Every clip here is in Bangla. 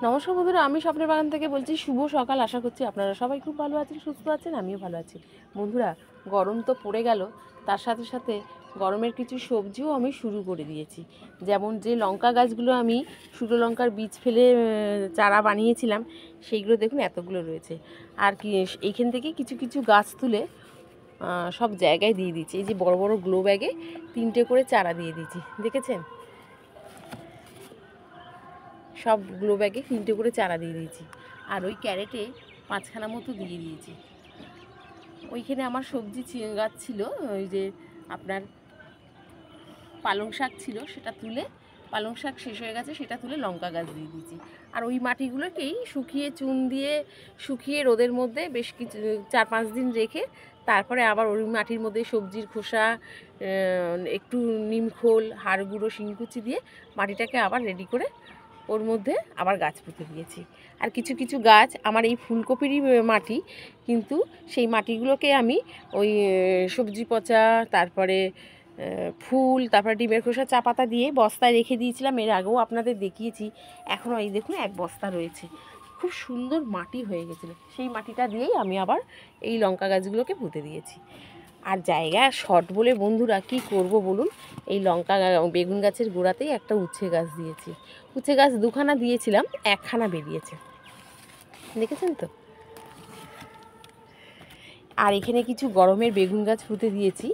নমস্কার বন্ধুরা, আমি স্বপ্নের বাগান থেকে বলছি। শুভ সকাল। আশা করছি আপনারা সবাই খুব ভালো আছেন, সুস্থ আছেন, আমিও ভালো আছি। বন্ধুরা, গরম তো পড়ে গেল, তার সাথে সাথে গরমের কিছু সবজিও আমি শুরু করে দিয়েছি। যেমন যে লঙ্কা গাছগুলো আমি শুকনো লঙ্কার বীজ ফেলে চারা বানিয়েছিলাম, সেইগুলো দেখুন এতগুলো রয়েছে। আর কি এইখান থেকে কিছু কিছু গাছ তুলে সব জায়গায় দিয়ে দিচ্ছি। এই যে বড় বড় গ্লো ব্যাগে 3টে করে চারা দিয়ে দিয়েছি, দেখেছেন? সব গ্লো ব্যাগে 3টে করে চারা দিয়ে দিয়েছি। আর ওই ক্যারেটে 5খানা মতো দিয়ে দিয়েছি। ওইখানে আমার সবজি গাছ ছিল, ওই যে আপনার পালং শাক ছিল, সেটা তুলে পালং শাক শেষ হয়ে গেছে, সেটা তুলে লঙ্কা গাছ দিয়ে দিয়েছি। আর ওই মাটিগুলোকেই শুকিয়ে চুন দিয়ে শুকিয়ে রোদের মধ্যে বেশ কিছু 4-5 দিন রেখে তারপরে আবার ওই মাটির মধ্যে সবজির খোসা, একটু নিমখোল, হাড় গুঁড়ো, শিংকুচি দিয়ে মাটিটাকে আবার রেডি করে ওর মধ্যে আবার গাছ পুঁতে দিয়েছি। আর কিছু কিছু গাছ আমার এই ফুলকপিরই মাটি, কিন্তু সেই মাটিগুলোকে আমি ওই সবজি পচা, তারপরে ফুল, তারপরে ডিমের খোসা, চা পাতা দিয়ে বস্তায় রেখে দিয়েছিলাম। এর আগেও আপনাদের দেখিয়েছি। এখনও এই দেখুন এক বস্তা রয়েছে, খুব সুন্দর মাটি হয়ে গেছিলো। সেই মাটিটা দিয়েই আমি আবার এই লঙ্কা গাছগুলোকে পুঁতে দিয়েছি। আর জায়গা শর্ট বলে বন্ধুরা কি করব বলুন, এই লঙ্কা বেগুন গাছের গোড়াতেই একটা উচ্ছে গাছ দিয়েছি। উচ্ছে গাছ 2খানা দিয়েছিলাম, 1খানা বেরিয়েছে, দেখেছেন তো। আর এখানে কিছু গরমের বেগুন গাছ পুঁতে দিয়েছি।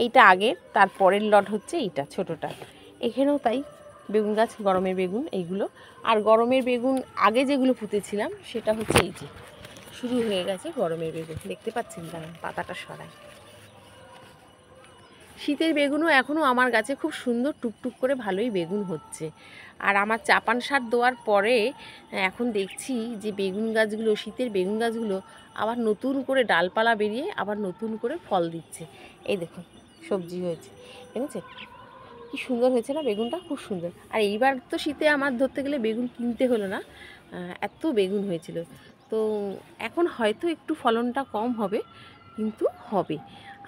এইটা আগের, তার পরের লট হচ্ছে এইটা ছোটোটা। এখানেও তাই বেগুন গাছ, গরমের বেগুন এইগুলো। আর গরমের বেগুন আগে যেগুলো পুঁতেছিলাম সেটা হচ্ছে এই যে শুরু হয়ে গেছে গরমের বেগুন, দেখতে পাচ্ছেন? দাঁড়ান পাতাটা সরাই। শীতের বেগুনও এখনও আমার গাছে খুব সুন্দর টুকটুক করে ভালোই বেগুন হচ্ছে। আর আমার চাপান সার দেওয়ার পরে এখন দেখছি যে বেগুন গাছগুলো, শীতের বেগুন গাছগুলো আবার নতুন করে ডালপালা বেরিয়ে আবার নতুন করে ফল দিচ্ছে। এই দেখুন সবজি হয়েছে, দেখেছেন কি সুন্দর হয়েছে না বেগুনটা? খুব সুন্দর। আর এইবার তো শীতে আমার ধরতে গেলে বেগুন কিনতে হলো না, এত বেগুন হয়েছিল। তো এখন হয়তো একটু ফলনটা কম হবে, কিন্তু হবে।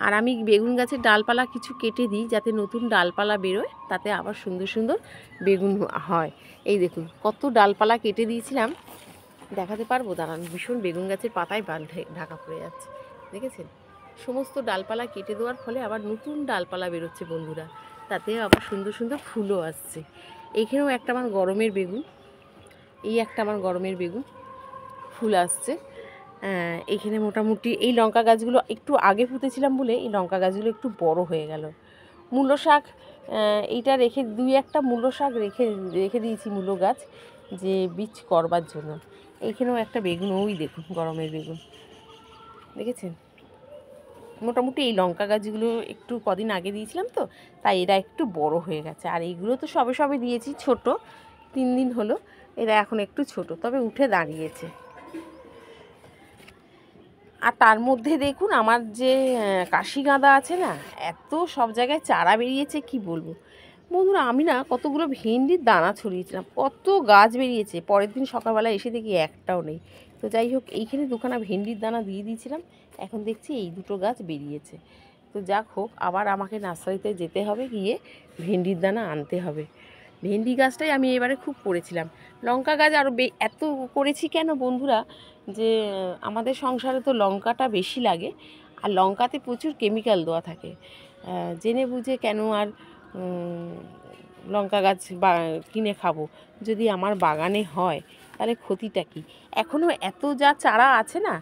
আর আমি বেগুন গাছের ডালপালা কিছু কেটে দিই যাতে নতুন ডালপালা বেরোয়, তাতে আবার সুন্দর সুন্দর বেগুন হয়। এই দেখুন কত ডালপালা কেটে দিয়েছিলাম, দেখাতে পারবো দাঁড়ান। ভীষণ বেগুন গাছের পাতায় ঢাকা পড়ে যাচ্ছে, দেখেছেন? সমস্ত ডালপালা কেটে দেওয়ার ফলে আবার নতুন ডালপালা বেরোচ্ছে বন্ধুরা, তাতে আবার সুন্দর সুন্দর ফুলও আসছে। এইখানেও একটা আমার গরমের বেগুন, এই একটা আমার গরমের বেগুন ফুল আসছে। এইখানে মোটামুটি এই লঙ্কা গাছগুলো একটু আগে পুঁতেছিলাম বলে এই লঙ্কা গাছগুলো একটু বড় হয়ে গেল। মূলো শাক, এইটা রেখে 2-1টা মূলো শাক রেখে দিয়েছি, মূলো গাছ, যে বীজ করবার জন্য। এইখানেও একটা বেগুন, ওই দেখুন গরমের বেগুন, দেখেছেন? মোটামুটি এই লঙ্কা গাছগুলো একটু কদিন আগে দিয়েছিলাম তো, তাই এরা একটু বড় হয়ে গেছে। আর এইগুলো তো সবে সবে দিয়েছি, ছোট, 3 দিন হলো। এরা এখন একটু ছোট, তবে উঠে দাঁড়িয়েছে। আর তার মধ্যে দেখুন আমার যে কাশি গাঁদা আছে না, এত সব জায়গায় চারা বেরিয়েছে কি বলবো বন্ধুরা। আমি না কতগুলো ভেন্ডির দানা ছড়িয়েছিলাম, কত গাছ বেরিয়েছে। পরের দিন সকালবেলা এসে দেখি একটাও নেই। তো যাই হোক, এইখানে 2খানা ভেন্ডির দানা দিয়ে দিয়েছিলাম, এখন দেখছি এই 2টো গাছ বেরিয়েছে। তো যাক হোক, আবার আমাকে নার্সারিতে যেতে হবে, গিয়ে ভেন্ডির দানা আনতে হবে। ভেন্ডি গাছটাই আমি এবারে খুব করেছিলাম। লঙ্কা গাছ আরও এত করেছি কেন বন্ধুরা, যে আমাদের সংসারে তো লঙ্কাটা বেশি লাগে, আর লঙ্কাতে প্রচুর কেমিক্যাল দেওয়া থাকে। জেনে বুঝে কেন আর লঙ্কা গাছ কিনে খাবো? যদি আমার বাগানে হয় তাহলে ক্ষতিটা কী? এখনও এত যা চারা আছে না,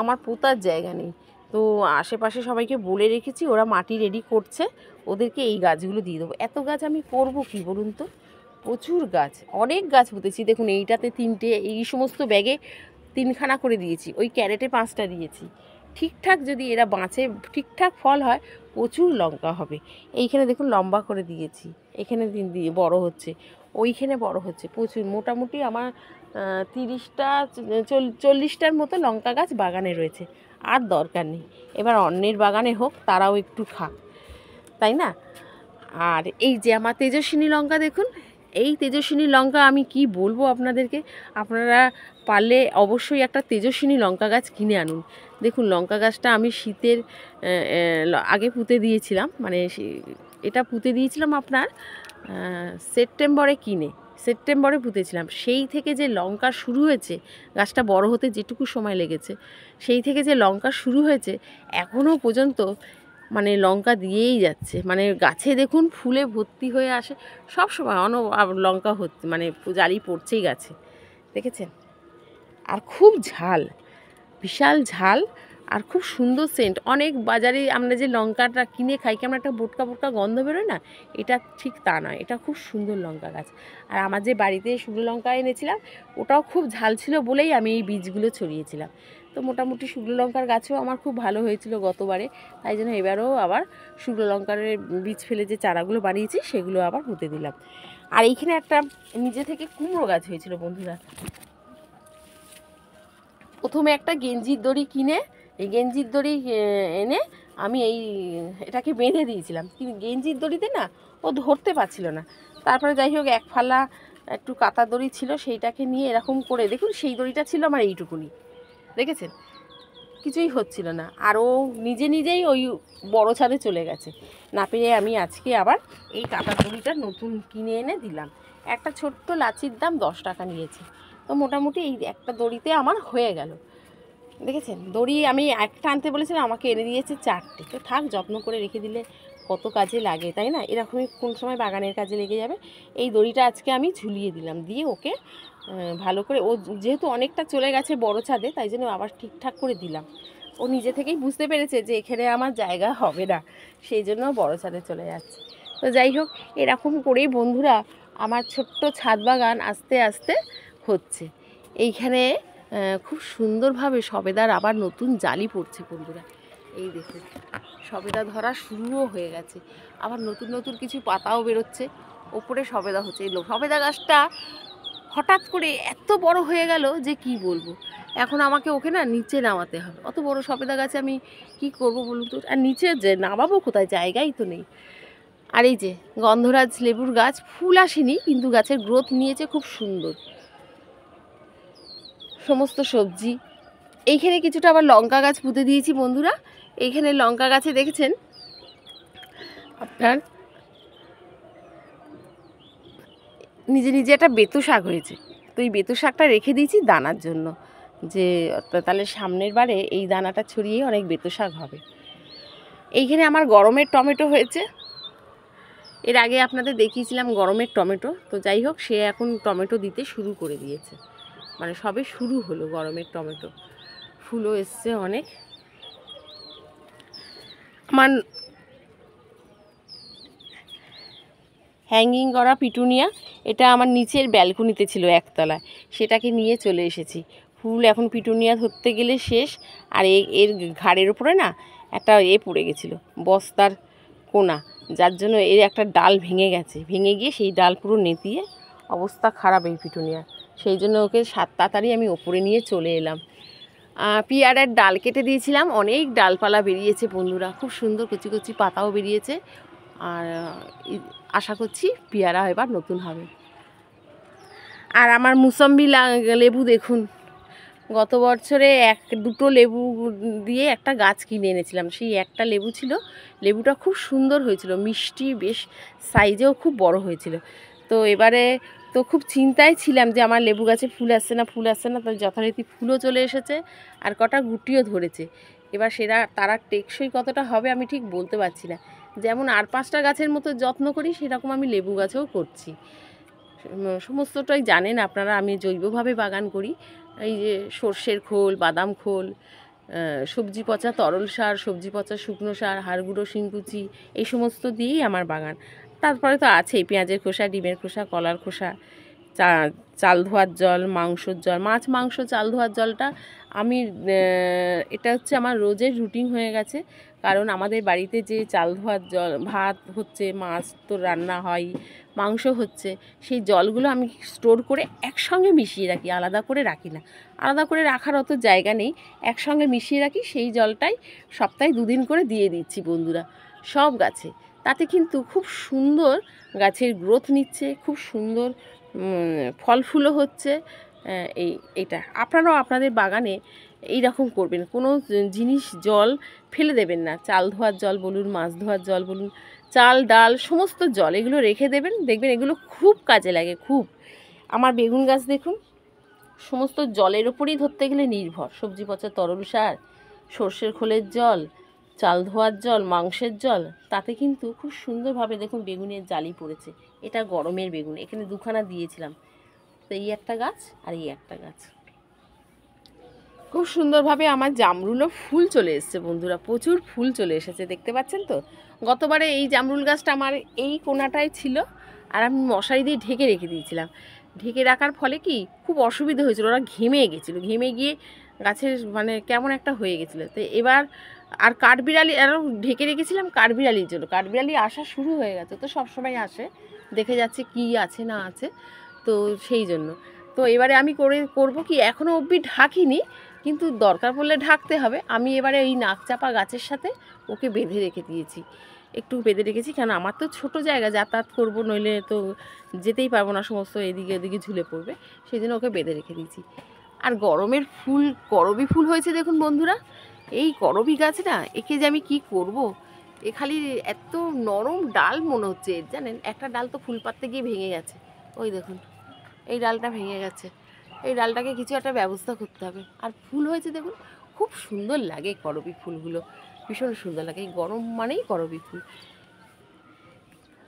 আমার পোতার জায়গা নেই। তো আশেপাশে সবাইকে বলে রেখেছি, ওরা মাটি রেডি করছে, ওদেরকে এই গাছগুলো দিয়ে দেবো। এত গাছ আমি করবো কি বলুন তো? প্রচুর গাছ, অনেক গাছ পুঁতেছি। দেখুন এইটাতে 3টে, এই সমস্ত ব্যাগে 3খানা করে দিয়েছি, ওই ক্যারেটে 5টা দিয়েছি। ঠিকঠাক যদি এরা বাঁচে, ঠিকঠাক ফল হয়, প্রচুর লঙ্কা হবে। এইখানে দেখুন লম্বা করে দিয়েছি, এখানে দিয়ে বড় হচ্ছে, ওইখানে বড় হচ্ছে প্রচুর। মোটামুটি আমার 30টা 40টার মতো লঙ্কা গাছ বাগানে রয়েছে। আর দরকার নেই, এবার অন্যের বাগানে হোক, তারাও একটু খাক, তাই না? আর এই যে আমার তেজস্বিনী লঙ্কা দেখুন, এই তেজস্বিনী লঙ্কা আমি কি বলবো আপনাদেরকে। আপনারা পারলে অবশ্যই একটা তেজস্বিনী লঙ্কা গাছ কিনে আনুন। দেখুন লঙ্কা গাছটা আমি শীতের আগে পুঁতে দিয়েছিলাম, মানে এটা পুঁতে দিয়েছিলাম আপনার সেপ্টেম্বরে কিনে। সেপ্টেম্বরে পুঁতেছিলাম। সেই থেকে যে লঙ্কা শুরু হয়েছে, গাছটা বড় হতে যেটুকু সময় লেগেছে, সেই থেকে যে লঙ্কা শুরু হয়েছে এখনও পর্যন্ত মানে লঙ্কা দিয়েই যাচ্ছে। মানে গাছে দেখুন ফুলে ভর্তি হয়ে আসে, সব সময় লঙ্কা হচ্ছে, মানে জালি পড়ছেই গাছে, দেখেছেন? আর খুব ঝাল, বিশাল ঝাল, আর খুব সুন্দর সেন্ট। অনেক বাজারে আমরা যে লঙ্কাটা কিনে খাই, কেমন একটা বোটকা বোটকা গন্ধ বেরোয় না, এটা ঠিক তা নয়, এটা খুব সুন্দর লঙ্কা গাছ। আর আমার যে বাড়িতে শুকনো লঙ্কা এনেছিলাম, ওটাও খুব ঝাল ছিল বলেই আমি এই বীজগুলো ছড়িয়েছিলাম। তো মোটামুটি শুকনো লঙ্কার গাছও আমার খুব ভালো হয়েছিল গতবারে, তাই জন্য এবারেও আবার শুকনো লঙ্কার বীজ ফেলে যে চারাগুলো বানিয়েছি সেগুলো আবার পুঁতে দিলাম। আর এইখানে একটা নিজে থেকে কুমড়ো গাছ হয়েছিল বন্ধুরা। প্রথমে একটা গেঞ্জির দড়ি কিনে, এই গেঞ্জির দড়ি এনে আমি এটাকে বেঁধে দিয়েছিলাম, কিন্তু গেঞ্জির দড়িতে না ও ধরতে পারছিল না। তারপরে যাই হোক এক ফালা একটু কাঁথা দড়ি ছিল, সেইটাকে নিয়ে এরকম করে, দেখুন সেই দড়িটা ছিল আমার এইটুকুনি, দেখেছেন? কিছুই হচ্ছিল না। আর ও নিজে নিজেই ওই বড় ছাদে চলে গেছে। না পেরে আমি আজকে আবার এই কাঁথা দড়িটা নতুন কিনে এনে দিলাম। একটা ছোট্ট লাচির দাম 10 টাকা নিয়েছে। তো মোটামুটি এই একটা দড়িতে আমার হয়ে গেল, দেখেছেন? দড়ি আমি একটা আনতে বলেছিলাম, আমাকে এনে দিয়েছে 4টে। তো থাক, যত্ন করে রেখে দিলে কত কাজে লাগে, তাই না? এরকমই কোন সময় বাগানের কাজে লেগে যাবে। এই দড়িটা আজকে আমি ঝুলিয়ে দিলাম, দিয়ে ওকে ভালো করে, ও যেহেতু অনেকটা চলে গেছে বড় ছাদে, তাই জন্য আবার ঠিকঠাক করে দিলাম। ও নিজে থেকেই বুঝতে পেরেছে যে এখানে আমার জায়গা হবে না, সেই জন্য বড় ছাদে চলে যাচ্ছে। তো যাই হোক, এরকম করেই বন্ধুরা আমার ছোট্ট ছাদ বাগান আস্তে আস্তে হচ্ছে। এইখানে খুব সুন্দরভাবে সবেদার আবার নতুন জালি পড়ছে বন্ধুরা। এই দেখুন, সবেদা ধরা শুরুও হয়ে গেছে, আবার নতুন নতুন কিছু পাতাও বেরোচ্ছে, ওপরে সবেদা হচ্ছে। এই সবেদা গাছটা হঠাৎ করে এত বড় হয়ে গেল যে কি বলবো। এখন আমাকে ওকে না নিচে নামাতে হবে, অত বড় সবেদা গাছে আমি কি করব বলুন তো? আর নিচে যে নামাবো কোথায়, জায়গাই তো নেই। আর এই যে গন্ধরাজ লেবুর গাছ, ফুল আসেনি কিন্তু গাছের গ্রোথ নিয়েছে খুব সুন্দর। সমস্ত সবজি, এইখানে কিছুটা আবার লঙ্কা গাছ পুঁতে দিয়েছি বন্ধুরা। এইখানে লঙ্কা গাছে দেখেছেন আপনার নিজে নিজে একটা বেতো শাক হয়েছে। তো এই বেতো শাকটা রেখে দিয়েছি দানার জন্য, যে তাহলে সামনের বারে এই দানাটা ছড়িয়ে অনেক বেতো শাক হবে। এইখানে আমার গরমের টমেটো হয়েছে, এর আগে আপনাদের দেখিয়েছিলাম গরমের টমেটো। তো যাই হোক, সে এখন টমেটো দিতে শুরু করে দিয়েছে, মানে সবে শুরু হলো গরমের টমেটো, ফুলও এসছে অনেক। আমার হ্যাঙ্গিং করা পিটুনিয়া, এটা আমার নিচের ব্যালকনিতে ছিল একতলায়, সেটাকে নিয়ে চলে এসেছি। ফুল এখন পিটুনিয়া ধরতে গেলে শেষ। আর এর ঘাড়ের ওপরে না একটা পড়ে গেছিলো, বস্তার কোনা, যার জন্য এর একটা ডাল ভেঙে গেছে, ভেঙে গিয়ে সেই ডাল পুরো নেতিয়ে অবস্থা খারাপ এই পিটুনিয়া। সেই জন্য ওকে তাড়াতাড়ি আমি ওপরে নিয়ে চলে এলাম। পিয়ারার ডাল কেটে দিয়েছিলাম, অনেক ডালপালা বেরিয়েছে বন্ধুরা, খুব সুন্দর কচি কচি পাতাও বেরিয়েছে। আর আশা করছি পেয়ারা এবার নতুন হবে। আর আমার মুসম্বি লেবু দেখুন, গত বছরে দুটো লেবু দিয়ে একটা গাছ কিনে এনেছিলাম, সেই একটা লেবু ছিল, লেবুটা খুব সুন্দর হয়েছিল, মিষ্টি, বেশ সাইজেও খুব বড় হয়েছিল। তো এবারে তো খুব চিন্তায় ছিলাম যে আমার লেবু গাছে ফুল আসছে না, ফুল আসছে না। তো যথারীতি ফুলও চলে এসেছে, আর কটা গুটিও ধরেছে। এবার তারা টেকসই কতটা হবে আমি ঠিক বলতে পারছি না। যেমন আর 5টা গাছের মতো যত্ন করি, সেরকম আমি লেবু গাছেও করছি। সমস্তটাই জানেন আপনারা, আমি জৈবভাবে বাগান করি। এই যে সর্ষের খোল, বাদাম খোল, সবজি পচা তরল সার, সবজি পচা শুকনো সার, হাড়গুঁড়ো, শিংকুচি, এই সমস্ত দিয়েই আমার বাগান। তারপরে তো আছেই পেঁয়াজের খোসা, ডিমের খোসা, কলার খোসা, চাল ধোয়ার জল, মাংসর জল, মাছ মাংস চাল ধোয়ার জলটা আমি এটা হচ্ছে আমার রোজের রুটিন হয়ে গেছে। কারণ আমাদের বাড়িতে যে চাল ধোয়ার জল, ভাত হচ্ছে, মাছ তো রান্না হয়, মাংস হচ্ছে, সেই জলগুলো আমি স্টোর করে একসঙ্গে মিশিয়ে রাখি, আলাদা করে রাখি না। আলাদা করে রাখার অত জায়গা নেই, একসঙ্গে মিশিয়ে রাখি। সেই জলটাই সপ্তাহে 2 দিন করে দিয়ে দিচ্ছি বন্ধুরা সব গাছে। তাতে কিন্তু খুব সুন্দর গাছের গ্রোথ নিচ্ছে, খুব সুন্দর ফল ফুলও হচ্ছে। এইটা আপনারাও আপনাদের বাগানে এই রকম করবেন, কোনো জিনিস জল ফেলে দেবেন না। চাল ধোয়ার জল বলুন, মাছ ধোয়ার জল বলুন, চাল ডাল সমস্ত জল এগুলো রেখে দেবেন, দেখবেন এগুলো খুব কাজে লাগে, খুব। আমার বেগুন গাছ দেখুন সমস্ত জলের ওপরেই ধরতে গেলে নির্ভর। সবজি পচা তরল সার, সর্ষের খোলের জল, চাল ধোয়ার জল, মাংসের জল, তাতে কিন্তু খুব সুন্দরভাবে দেখুন বেগুনের জালি পড়েছে। এটা গরমের বেগুন, এখানে দুখানা দিয়েছিলাম। তো এই একটা গাছ আর এই একটা গাছ। খুব সুন্দরভাবে আমার জামরুলও ফুল চলে এসছে বন্ধুরা, প্রচুর ফুল চলে এসেছে, দেখতে পাচ্ছেন তো। গতবারে এই জামরুল গাছটা আমার এই কোনাটায় ছিল, আর আমি মশারি দিয়ে ঢেকে রেখে দিয়েছিলাম। ঢেকে রাখার ফলে কি খুব অসুবিধা হয়েছিল, ওরা ঘেমে গেছিলো, ঘেমে গিয়ে গাছের মানে কেমন একটা হয়ে গেছিলো। তো এবার আর কাঠবিড়ালি আরও ঢেকে রেখেছিলাম কাঠবিড়ালির জন্য। কাঠবিড়ালি আসা শুরু হয়ে গেছে, তো সবসময় আসে, দেখে যাচ্ছে কি আছে না আছে, তো সেই জন্য। তো এবারে আমি করব কি, এখনও অবধি ঢাকিনি, কিন্তু দরকার পড়লে ঢাকতে হবে। আমি এবারে এই নাকচাপা গাছের সাথে ওকে বেঁধে রেখে দিয়েছি, একটু বেঁধে রেখেছি, কেন আমার তো ছোটো জায়গা, যাতায়াত করবো, নইলে তো যেতেই পারবো না, সমস্ত এদিকে এদিকে ঝুলে পড়বে, সেই জন্য ওকে বেঁধে রেখে দিয়েছি। আর গরমের ফুল, করবি ফুল হয়েছে দেখুন বন্ধুরা, এই করবি গাছ না, একে যে আমি কি করব, এ খালি এত নরম ডাল মনে হচ্ছে, জানেন একটা ডাল তো ফুল পাততে গিয়ে ভেঙে গেছে, ওই দেখুন এই ডালটা ভেঙে গেছে। এই ডালটাকে কিছু একটা ব্যবস্থা করতে হবে। আর ফুল হয়েছে দেখুন, খুব সুন্দর লাগে করবি ফুলগুলো, ভীষণ সুন্দর লাগে। এই গরম মানেই করবি ফুল।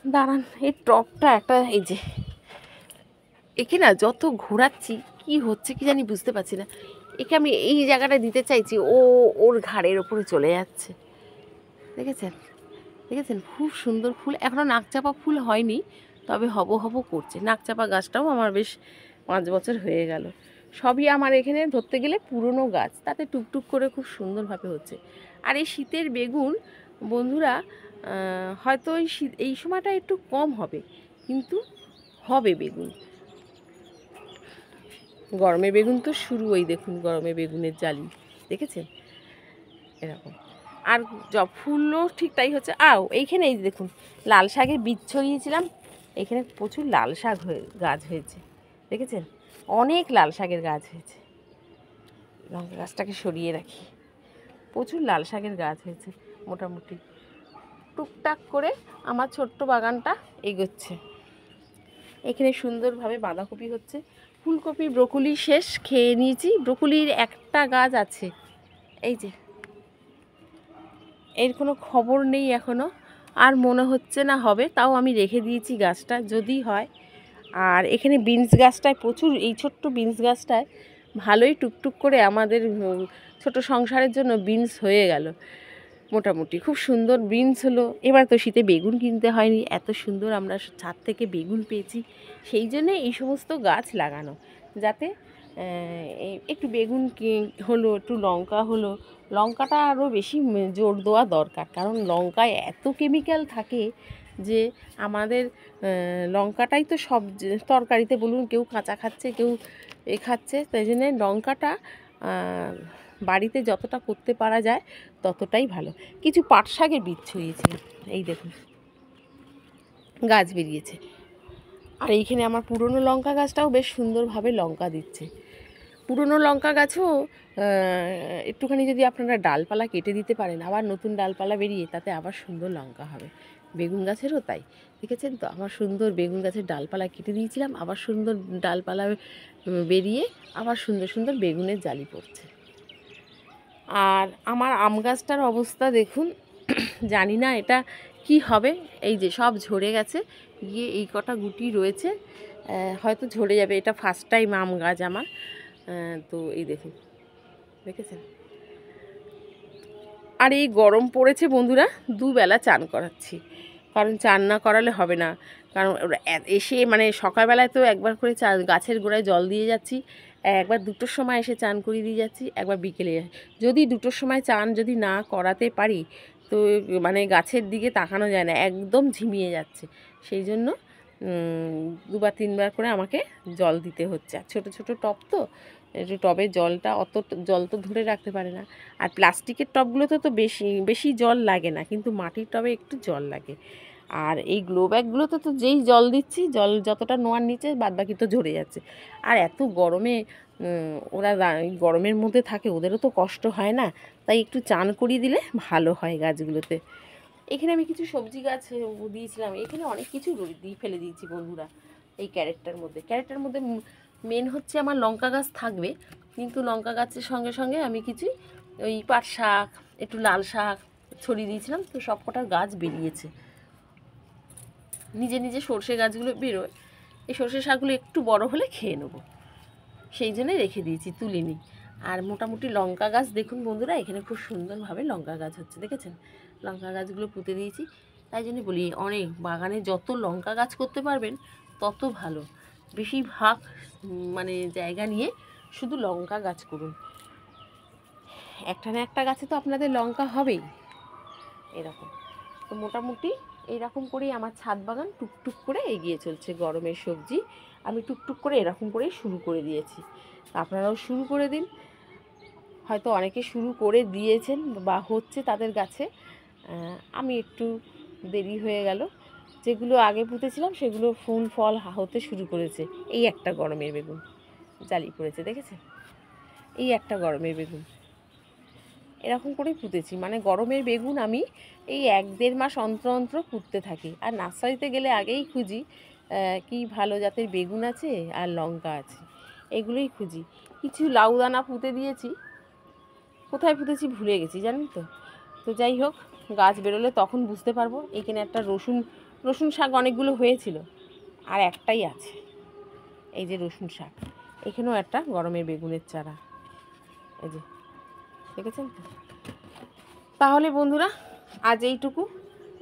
দাঁড়ান, এই টপটা একটা, এই যে একে না যত ঘোরাচ্ছি কি হচ্ছে কি জানি বুঝতে পারছি না, একে আমি এই জায়গাটা দিতে চাইছি, ওর ঘাড়ের ওপরে চলে যাচ্ছে, দেখেছেন দেখেছেন, খুব সুন্দর ফুল। এখনও নাকচাপা ফুল হয়নি, তবে হব হব করছে। নাকচাপা গাছটাও আমার বেশ 5 বছর হয়ে গেল। সবই আমার এখানে ধরতে গেলে পুরনো গাছ, তাতে টুকটুক করে খুব সুন্দরভাবে হচ্ছে। আর এই শীতের বেগুন বন্ধুরা, হয়তো এই সময়টা একটু কম হবে, কিন্তু হবে বেগুন। গরমে বেগুন তো শুরু, ওই দেখুন গরমে বেগুনের জালি, দেখেছেন এরকম। আর ফুলও ঠিক তাই হচ্ছে। এইখানে এই দেখুন লাল শাকের বীজ ছড়িয়েছিলাম, এখানে প্রচুর লাল শাক গাছ হয়েছে, দেখেছেন অনেক লাল শাকের গাছ হয়েছে। লঙ্কা গাছটাকে সরিয়ে রাখি, প্রচুর লাল শাকের গাছ হয়েছে। মোটামুটি টুকটাক করে আমার ছোট্ট বাগানটা এগোচ্ছে। এখানে সুন্দরভাবে বাঁধাকপি হচ্ছে, ফুলকপি ব্রোকলি শেষ, খেয়ে নিয়েছি। ব্রোকলির একটা গাছ আছে, এই যে, এর কোনো খবর নেই এখনও, আর মনে হচ্ছে না হবে, তাও আমি রেখে দিয়েছি গাছটা, যদি হয়। আর এখানে বিনস গাছটায় প্রচুর, এই ছোট্ট বিনস গাছটায় ভালোই টুকটুক করে আমাদের ছোট সংসারের জন্য বিনস হয়ে গেল। মোটামুটি খুব সুন্দর বিনস হলো। এবার তো শীতে বেগুন কিনতে হয়নি, এত সুন্দর আমরা ছাদ থেকে বেগুন পেয়েছি, সেই জন্যে এই সমস্ত গাছ লাগানো, যাতে একটু বেগুন হলো, একটু লঙ্কা হলো। লঙ্কাটা আরও বেশি জোর দেওয়া দরকার, কারণ লঙ্কায় এত কেমিক্যাল থাকে যে আমাদের লঙ্কাটাই তো সব তরকারিতে বলুন, কেউ কাঁচা খাচ্ছে, কেউ খাচ্ছে, তাই জন্যে লঙ্কাটা বাড়িতে যতটা করতে পারা যায় ততটাই ভালো। কিছু পাট শাকের বীজ ছড়িয়েছিল, এই দেখুন গাছ বেরিয়েছে। আর এইখানে আমার পুরনো লঙ্কা গাছটাও বেশ সুন্দরভাবে লঙ্কা দিচ্ছে। পুরনো লঙ্কা গাছও একটুখানি যদি আপনারা ডালপালা কেটে দিতে পারেন, আবার নতুন ডালপালা বেরিয়ে তাতে আবার সুন্দর লঙ্কা হবে। বেগুন গাছেরও তাই, দেখেছেন তো, আমার সুন্দর বেগুন গাছের ডালপালা কেটে দিয়েছিলাম, আবার সুন্দর ডালপালা বেরিয়ে আবার সুন্দর সুন্দর বেগুনের জালি পড়ছে। আর আমার আম গাছটার অবস্থা দেখুন, জানি না এটা কি হবে, এই যে সব ঝরে গেছে, গিয়ে এই কটা গুটি রয়েছে, হয়তো ঝরে যাবে। এটা ফার্স্ট টাইম আম গাছ আমার, তো এই দেখুন, দেখেছেন। আর এই গরম পড়েছে বন্ধুরা, দুবেলা চান করাচ্ছি, কারণ চান না করালে হবে না। কারণ এসে মানে সকালবেলায় তো একবার করে গাছের গোড়ায় জল দিয়ে যাচ্ছি, একবার 2টোর সময় এসে চান করিয়ে দিয়ে যাচ্ছি, একবার বিকেলে। যদি 2টোর সময় চান যদি না করাতে পারি, তো মানে গাছের দিকে তাকানো যায় না, একদম ঝিমিয়ে যাচ্ছে। সেই জন্য 2বার 3বার করে আমাকে জল দিতে হচ্ছে। আর ছোটো ছোটো টব তো, একটু টবের জলটা, অত জল তো ধরে রাখতে পারে না। আর প্লাস্টিকের টবগুলোতে তো বেশি জল লাগে না, কিন্তু মাটির টবে একটু জল লাগে। আর এই গ্লো ব্যাগগুলোতে তো যেই জল দিচ্ছি, জল যতটা নোয়ার নিচে, বাদবাকি তো ঝরে যাচ্ছে। আর এত গরমে ওরা গরমের মধ্যে থাকে, ওদেরও তো কষ্ট হয় না, তাই একটু চান করিয়ে দিলে ভালো হয় গাছগুলোতে। এখানে আমি কিছু সবজি গাছ দিয়েছিলাম, এখানে অনেক কিছু দিয়ে ফেলে দিয়েছি বন্ধুরা, এই ক্যারেটটার মধ্যে মেন হচ্ছে আমার লঙ্কা গাছ থাকবে, কিন্তু লঙ্কা গাছের সঙ্গে সঙ্গে আমি কিছু ওই পাট শাক, একটু লাল শাক ছড়িয়ে দিয়েছিলাম, তো সব কটার গাছ বেরিয়েছে। নিজে নিজে সর্ষে গাছগুলো বেরোয়, এই সর্ষে শাকগুলো একটু বড় হলে খেয়ে নেবো, সেই জন্যই রেখে দিয়েছি, তুলিনি। আর মোটামুটি লঙ্কা গাছ দেখুন বন্ধুরা, এখানে খুব সুন্দরভাবে লঙ্কা গাছ হচ্ছে, দেখেছেন? লঙ্কা গাছগুলো পুঁতে দিয়েছি। তাই জন্য বলি, অনেক বাগানে যত লঙ্কা গাছ করতে পারবেন তত ভালো। বেশিরভাগ মানে জায়গা নিয়ে শুধু লঙ্কা গাছ করুন, একটা না একটা গাছে তো আপনাদের লঙ্কা হবেই। এরকম তো মোটামুটি এইরকম করেই আমার ছাদ বাগান টুকটুক করে এগিয়ে চলছে। গরমের সবজি আমি টুকটুক করে এরকম করেই শুরু করে দিয়েছি, আপনারাও শুরু করে দিন। হয়তো অনেকে শুরু করে দিয়েছেন বা হচ্ছে তাদের গাছে, আমি একটু দেরি হয়ে গেল। যেগুলো আগে পুঁতেছিলাম সেগুলো ফুল ফল হতে শুরু করেছে। এই একটা গরমের বেগুন জালি পড়েছে, দেখেছেন? এই একটা গরমের বেগুন এরকম করেই পুঁতেছি। মানে গরমের বেগুন আমি এই 1-1.5 মাস অন্তর অন্তর পুঁততে থাকি। আর নার্সারিতে গেলে আগেই খুঁজি কি ভালো জাতের বেগুন আছে আর লঙ্কা আছে, এগুলোই খুঁজি। কিছু লাউ দানা পুঁতে দিয়েছি, কোথায় পুঁতেছি ভুলে গেছি জানেন তো। তো যাই হোক, গাছ বেরোলে তখন বুঝতে পারবো। এখানে একটা রসুন শাক অনেকগুলো হয়েছিল, আর একটাই আছে, এই যে রসুন শাক। এখানেও একটা গরমের বেগুনের চারা, এই যে দেখেছেন তো। তাহলে বন্ধুরা, আজ এইটুকু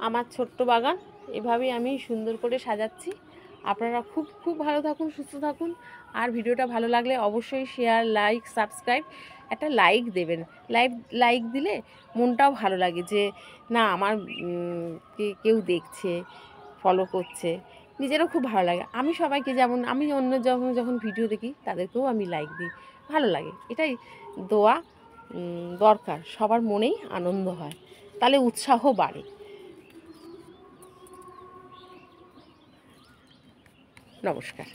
আমার ছোট্ট বাগান, এভাবেই আমি সুন্দর করে সাজাচ্ছি। আপনারা খুব খুব ভালো থাকুন, সুস্থ থাকুন। আর ভিডিওটা ভালো লাগলে অবশ্যই শেয়ার, লাইক, সাবস্ক্রাইব, একটা লাইক দেবেন। লাইক দিলে মনটাও ভালো লাগে যে না আমার কেউ দেখছে, ফলো করছে, নিজেরও খুব ভালো লাগে। আমি সবাইকে যেমন আমি অন্য যখন ভিডিও দেখি তাদেরকেও আমি লাইক দিই, ভালো লাগে। এটাই দোয়া দরকার, সবার মনেই আনন্দ হয়, তাহলে উৎসাহ বাড়ে। নমস্কার।